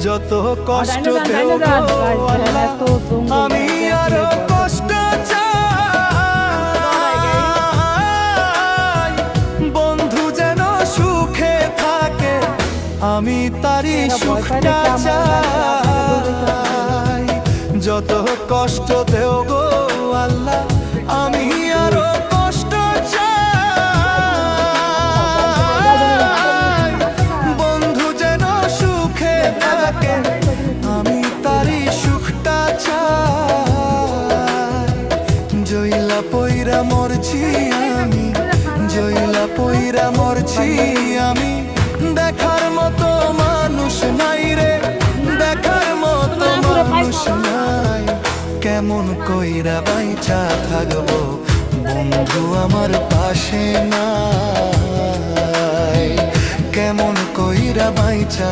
যত কষ্ট দেও গো আল্লাহ, আমি আরো কষ্ট চাই। বন্ধু যেন সুখে থাকে, আমি তারই সুখটা চাই। যত কষ্ট দেও গো আল্লাহ, আমি আরো কষ্ট চাই। বন্ধু যেন সুখে থাকে, আমি তারই সুখটা চাই। জইলা পইরা মরছি আমি, জইলা পইরা মরছি আমি, দেখার মতো মানুষ নাই রে, দেখার মতো মানুষ নাই। কেমন কইরা বাইচা থাকবো বন্ধু আমার পাশে নাই, কেমন কইরা বাইচা